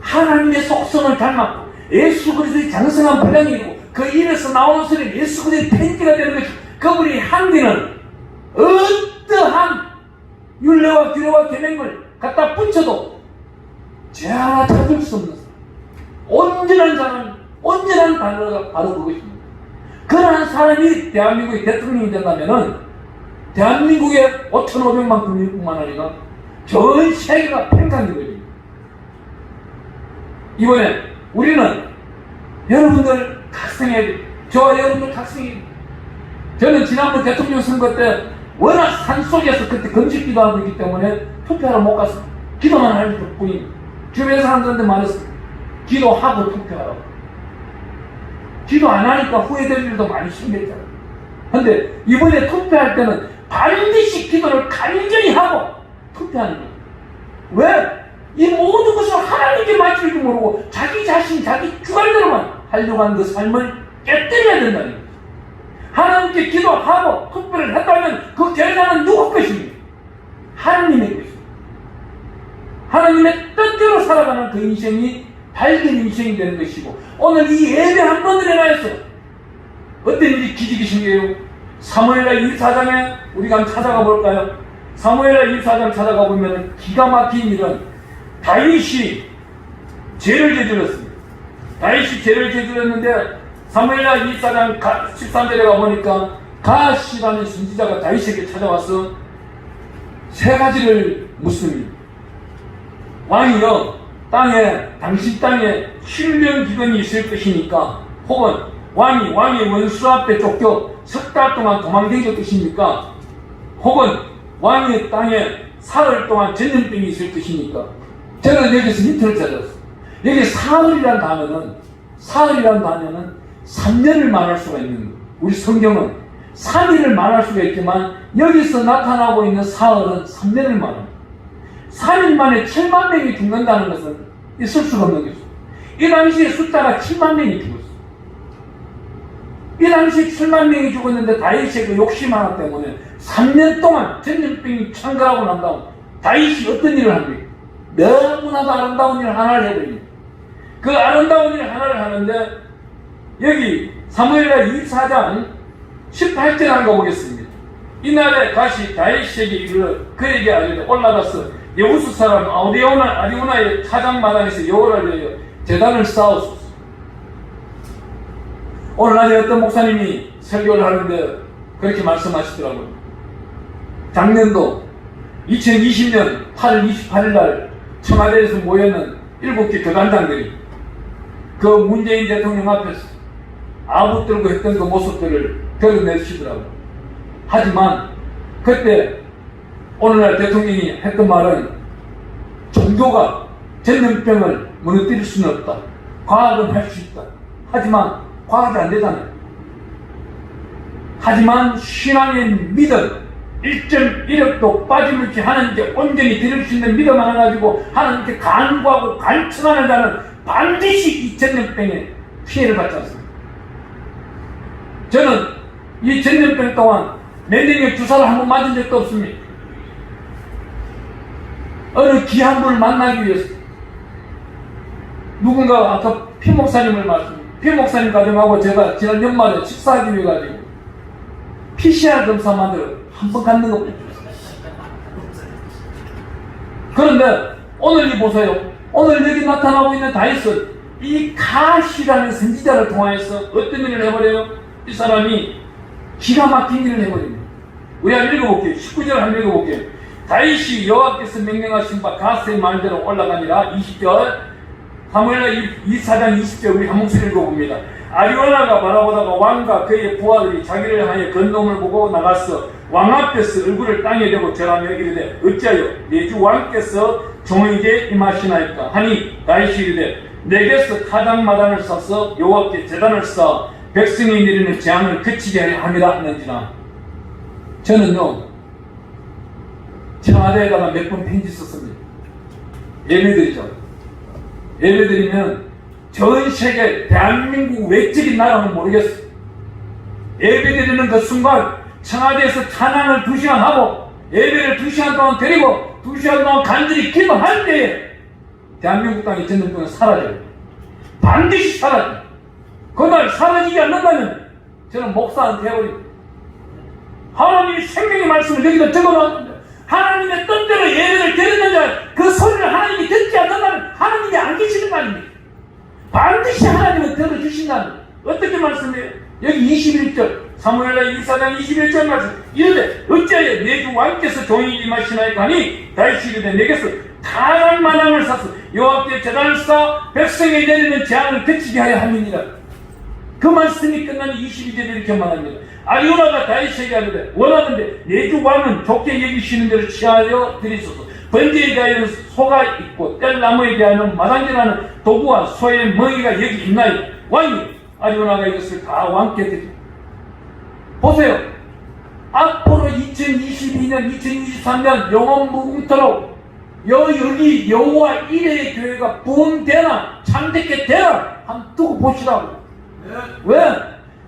하나님의 속성을 닮았고 예수 그리스도의 장성한 분량이고 그 입에서 나오는 소리 예수 그리스도의 편지가 되는 것이 그분의 향기는 어떠한 율례와 규례와 계명을 갖다 붙여도 죄 하나 찾을 수 없는 온전한 사람, 온전한 단어가 바로 그것입니다. 그러한 사람이 대한민국의 대통령이 된다면 대한민국의 5,500만 국민뿐만 아니라 전 세계가 평강이 되죠. 이번에 우리는 여러분들 각성해야 돼요. 저와 여러분들 각성해야 돼요. 저는 지난번 대통령 선거 때 워낙 산속에서 그때 금식 기도하고 있기 때문에 투표하러 못 갔어요. 기도만 할 뿐입니다. 주변 사람들한테 말했어요. 기도하고 투표하라고. 기도 안 하니까 후회될 일도 많이 생겼잖아요. 근데 이번에 투표할 때는 반드시 기도를 간절히 하고 투표하는 거예요. 왜? 이 모든 것을 하나님께 맡길 줄 모르고 자기 자신, 자기 주관대로만 하려고 하는 그 삶을 깨뜨려야 된다는 거예요. 하나님께 기도하고 투표를 했다면 그 결과는 누구 것입니까? 하나님의 것입니다. 하나님의 뜻대로 살아가는 그 인생이 밝은 인생이 되는 것이고 오늘 이 예배 한 번을 해놔서 어떤 일이 기적이 생겨요? 사무엘하 24장에 우리가 한번 찾아가 볼까요? 사무엘하 24장 찾아가 보면 기가 막힌 일은 다윗이 죄를 저질렀습니다. 다윗이 죄를 저질렀는데 사무엘하 24장 13절에 가보니까 가시라는 선지자가 다윗에게 찾아와서 세 가지를 묻습니다. 왕이여 당신 땅에 7년 기근이 있을 것이니까 혹은 왕의 원수 앞에 쫓겨 석 달 동안 도망다닐 것입니까? 혹은 왕의 땅에 사흘 동안 전염병이 있을 것이니까 저는 여기서 힌트를 찾았어요. 여기 사흘이라는 단어는 3년을 말할 수가 있는 거예요. 우리 성경은 3일을 말할 수가 있지만 여기서 나타나고 있는 사흘은 3년을 말합니다. 3일 만에 7만 명이 죽는다는 것은 있을 수가 없는 것이죠. 이 당시에 숫자가 7만 명이 죽었어요. 이 당시에 7만 명이 죽었는데 다윗의 그 욕심 하나 때문에 3년 동안 전염병이 창궐하고 난 다음 다윗이 어떤 일을 합니까? 너무나도 아름다운 일 하나를 해버립니다. 그 아름다운 일 하나를 하는데 여기 사무엘하 24장 18절 한번 보겠습니다. 이날에 다시 다윗에게 이르러 그에게 알리되 올라가서 여부수 사람 아리우나의 타작마당에서 여호와를 위하여 제단을 쌓았소서. 오늘날에 어떤 목사님이 설교를 하는데 그렇게 말씀하시더라고요. 작년도 2020년 8월 28일 날 청와대에서 모였는 7개 교단장들이 그 문재인 대통령 앞에서 아부들고 했던 그 모습들을 드러내시더라고요. 하지만 그때 오늘날 대통령이 했던 말은 종교가 전염병을 무너뜨릴 수는 없다. 과학은 할 수 있다. 하지만 과학이 안 되잖아요. 하지만 신앙의 믿음 1.1억도 빠짐없이 하나님께 온전히 드릴 수 있는 믿음 하나 가지고 하나님께 간구하고 간청하는 자는 반드시 이 전염병에 피해를 받지 않습니다. 저는 이 전염병 동안 랜딩에 주사를 한 번 맞은 적도 없습니다. 어느 귀한 분을 만나기 위해서 누군가 아까 피 목사님을 피 목사님 가정하고 제가 지난 연말에 식사하기 위해 가지고 PCR 검사 만들어 한 번 갖는 것뿐. 그런데 오늘 이 보세요. 오늘 여기 나타나고 있는 다윗은 이 가시라는 선지자를 통하여서 어떤 일을 해버려요? 이 사람이 기가 막힌 일을 해버립니다. 우리 한번 읽어볼게요. 19절 한번 읽어볼게요. 다윗이 여호와께서 명령하신 바 가스의 말대로 올라가니라. 20절 사무엘하 24장 20절 우리 한 목소리 읽어봅니다. 아리오나가 바라보다가 왕과 그의 부하들이 자기를 향해 건너옴을 보고 나갔어. 왕 앞에서 얼굴을 땅에 대고 절하며 이르되 어찌하여 내 주 왕께서 종에게 임하시나이까 하니 다윗이 이르되 내게서 타작마당을 쌓아서 여호와께 제단을 쌓아 백성이 내리는 재앙을 그치게 함이라 하는지라. 저는요 청와대에다가 몇 번 편지 썼습니다. 예배드리죠. 예배드리면 전 세계 대한민국 외적인 나라는 모르겠어. 예배드리는 그 순간 청와대에서 찬양을 2시간 하고 예배를 2시간 동안 드리고 2시간 동안 간절히 기도할 때에 대한민국 땅의 전염병은 사라져요. 반드시 사라져요. 그날 사라지지 않는다면 저는 목사한테 해버립니다. 하나님이 생명의 말씀을 여기다 적어놨는데 하나님의 뜻대로 예배를 드리는 자 그 소리를 하나님이 듣지 않는다면 하나님이 안 계시는 거 아닙니까? 반드시 하나님은 들어주신다는 어떻게 말씀해요? 여기 21절 사무엘하 24장 21절 말씀 이르되 어찌하여 내 주 왕께서 종이 임하시나이까 하니 다윗이 이르되 내게서 타작마당을 쌓아서 여호와께 제단을 쌓아 백성에 내리는 재앙을 그치게 하여 함이니라. 그 말씀이 끝나니 22절에 이렇게 말합니다. 아리오나가 다윗에게 하는데 원하는데 내 주 왕은 좋게 여기시는 대로 취하여 드리소서. 번제에 대하여는 소가 있고 뗄나무에 대하여는 마당질하는 도구와 소의 멍이가 여기 있나요? 왕이 아리오나가 이것을 다 왕께 드립니다. 보세요. 앞으로 2022년 2023년 영원 무궁토록 여기 여호와 이레의 교회가 부흥되나 창대케 되나 한번 두고 보시라고. 왜?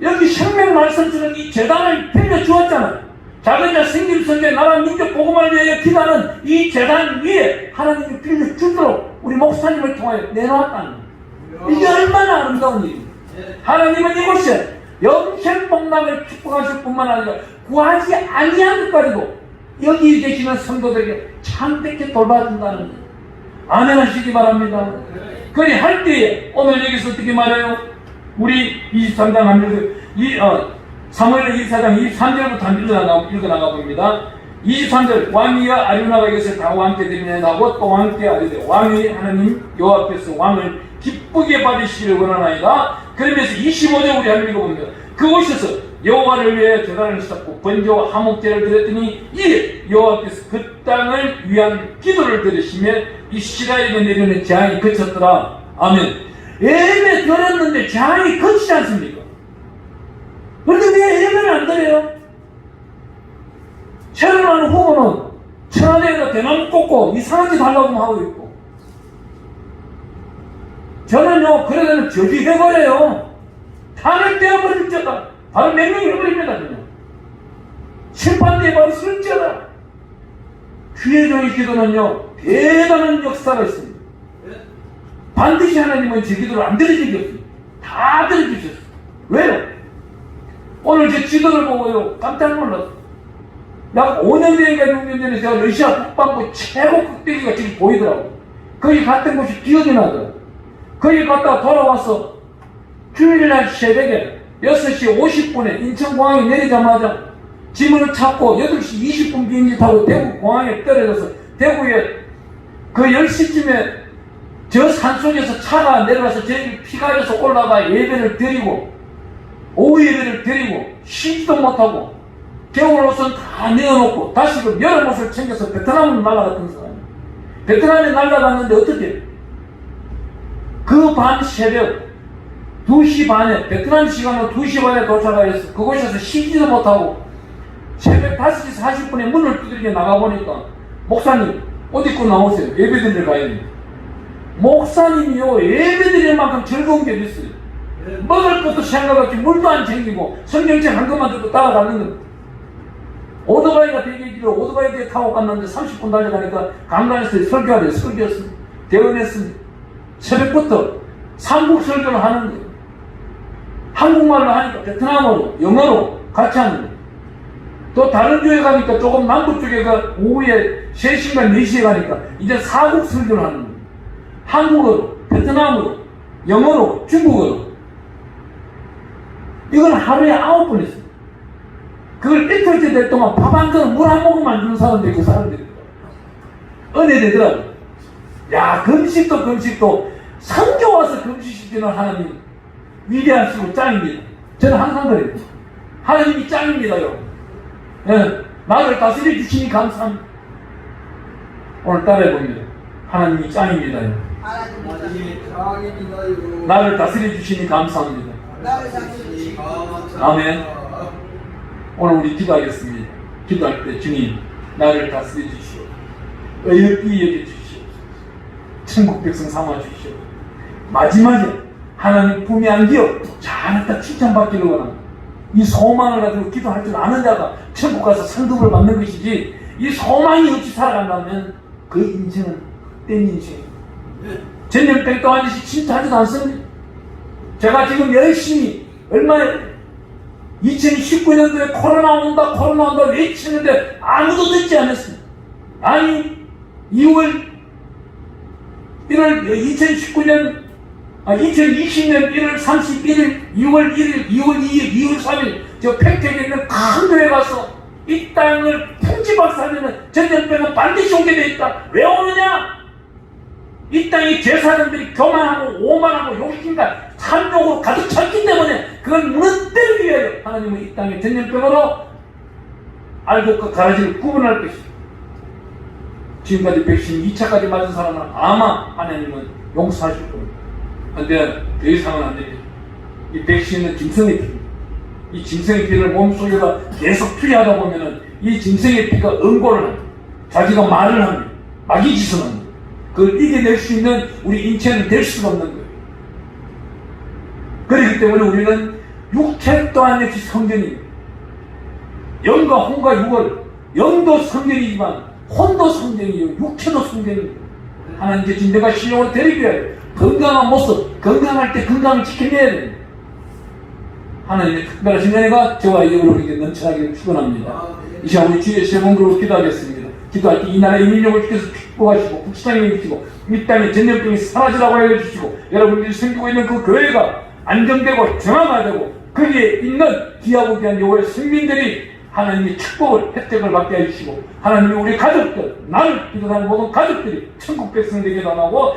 여기 생명 말씀처럼 이 재단을 빌려주었잖아요. 작은 자 생김 선제 나라 민족 복음을 위하여 기도하는 이 재단 위에 하나님이 빌려주도록 우리 목사님을 통하여 내놓았다는 거예요. 이게 얼마나 아름다운 일입니까? 하나님은 이곳에 영생복락을 축복하실 뿐만 아니라 구하지 아니한 것까지도 여기 계시는 성도들에게 참되게 돌봐준다는 거예요. 아멘 하시기 바랍니다. 그리 할 때에 오늘 여기서 어떻게 말해요? 우리 23장 한번 사무엘하 24장 23절부터 한번 읽어나가 봅니다. 23절 왕이여 아리오나가 이것을 다 왕께 드리냐고 또 왕께 아뢰되 왕이 하나님 여호와께서 왕을 기쁘게 받으시기를 원하나이다. 그러면서 25절 우리 한번 읽어봅니다. 그곳에서 여호와를 위해 제단을 쌓고 번제와 화목제를 드렸더니 이에 여호와께서 그 땅을 위한 기도를 들으시며 이스라엘에 내리는 재앙이 그쳤더라. 아멘. 예배 드렸는데 재앙이 그치지 않습니까? 그런데 왜 예배를 안 드려요? 많은 후보는 청와대에다 대나무 꽂고 이상한 짓 하려고 하고 있고, 저는요, 그러려면 저지해버려요. 탄을 떼어버릴지어다. 바로 명령해버립니다, 그냥. 심판대에 바로 쓸지어다. 귀해종의 기도는요, 대단한 역사가 있습니다. 반드시 하나님은 제 기도를 안 들으신 게 없습니다. 다 들어주셨어요. 왜요? 오늘 제 지도를 보고요, 깜짝 놀랐어요. 약 5년 전인가 6년 전에 제가 러시아 북반부 최고 꼭대기가 지금 보이더라고요. 거기 갔던 곳이 기억이 나더라고요. 거기 갔다가 돌아와서 주일날 새벽에 6시 50분에 인천공항에 내리자마자 짐을 찾고 8시 20분 비행기 타고 대구 공항에 떨어져서 대구에 그 10시쯤에 저 산속에서 차가 내려와서 저희 피가에서 올라가 예배를 드리고 오후 예배를 드리고 쉬지도 못하고 겨울 옷은 다 내어놓고 다시 그 여름 옷을 챙겨서 베트남으로 날아갔던 사람이에요. 베트남에 날아갔는데 어떻게 그 밤 새벽 2시 반에 베트남 시간으로 2시 반에 도착해서 그곳에서 쉬지도 못하고 새벽 5시 40분에 문을 두드리게 나가보니까 목사님 옷 입고 나오세요. 예배드리러 가야 됩니다. 목사님이요 예배드릴 만큼 즐거운 게 있어요. 먹을 것도 생각 없이 물도 안 챙기고 성경책 한 것만 들고 따라가는 겁니다. 오토바이가 되게 길어 오토바이 뒤에 타고 갔는데 30분 달려가니까 강단에서 설교하래요. 설교했습니다. 대언했습니다. 새벽부터 삼국 설교를 하는 거예요. 한국말로 하니까 베트남어로 영어로 같이 하는 거예요. 또 다른 교회 가니까 조금 남부 쪽에 가 오후에 3시간 4시에 가니까 이제 4국 설교를 하는 거예요. 한국어로, 베트남어로, 영어로, 중국어로. 이건 하루에 9번 했어요. 그걸 이틀째 될 동안 밥 한 그릇 물 한 모금 안 주는 사람들이 그 사람들이 은혜 되더라고요. 야, 금식도 성교 와서 금식시키는 하나님 위대하시고 짱입니다. 저는 항상 그래요. 하나님이 짱입니다요. 예, 나를 다스려 주시니 감사합니다. 오늘 따라해봅니다. 하나님이 짱입니다요. 하나님이 짱입니다요. 나를 다스려 주시니 감사합니다. 나를 다스리시니 감사합니다. 아멘. 오늘 우리 기도하겠습니다. 기도할 때 주님 나를 다스려 주시오. 어여삐 여겨 주시오. 천국 백성 삼아 주시오. 마지막에 하나님 품에 안기어 잘했다 칭찬받기를 원합니다. 이 소망을 가지고 기도할 줄 아는 자가 천국 가서 상급을 받는 것이지 이 소망이 없이 살아간다면 그 인생은 헛된 인생입니다. 전염병 또 아저씨 칭찬하지도 않습니다. 제가 지금 열심히 얼마에 2019년도에 코로나 온다 외치는데 아무도 듣지 않았습니다. 아니 2020년 1월 31일, 2월 1일, 2월 2일, 2월 3일 저 팽택에 있는 큰 교회 가서 이 땅을 풍지박살내는 전염병은 반드시 오게 돼 있다. 왜 오느냐? 이 땅이 제사장들이 교만하고 오만하고 욕심과 탐욕으로 가득 찼기 때문에 그걸 무너뜨리기 위하여 하나님은 이 땅의 전염병으로 알곡과 가라지를 구분할 것이다. 지금까지 백신 2차까지 맞은 사람은 아마 하나님은 용서하실 겁니다. 그런데 더 이상은 안 됩니다. 이 백신은 짐승의 피입니다. 이 짐승의 피를 몸속에다 계속 투여하다 보면은 이 짐승의 피가 응고를 합니다. 자기가 말을 합니다. 마귀짓을 합니다. 그걸 이겨낼 수 있는 우리 인체는 될 수가 없는 거예요. 그렇기 때문에 우리는 육체 또한 역시 성전입니다. 영과 혼과 육을 영도 성전이지만 혼도 성전이요 육체도 성전입니다. 하나님께 진정한 신령을 데리기 위하여 건강한 모습, 건강할 때 건강을 지켜내야 됩니다. 하나님의 특별하신 은혜가 저와 여러분에게 넘쳐나기를 축원합니다. 이 시간 우리 주의 세번으로 기도하겠습니다. 기도할 때 이 나라의 민족을 주께서 축복하시고 국시장에 일으키고 이 땅의 전염병이 사라지라고 알려주시고 여러분들이 섬기고 있는 그 교회가 안정되고 정화되고 거기에 있는 귀하고 귀한 여호와의 성민들이 하나님의 축복을 혜택을 받게 해주시고 하나님이 우리 가족들 나를 비롯한 모든 가족들이 천국 백성 되게 달하고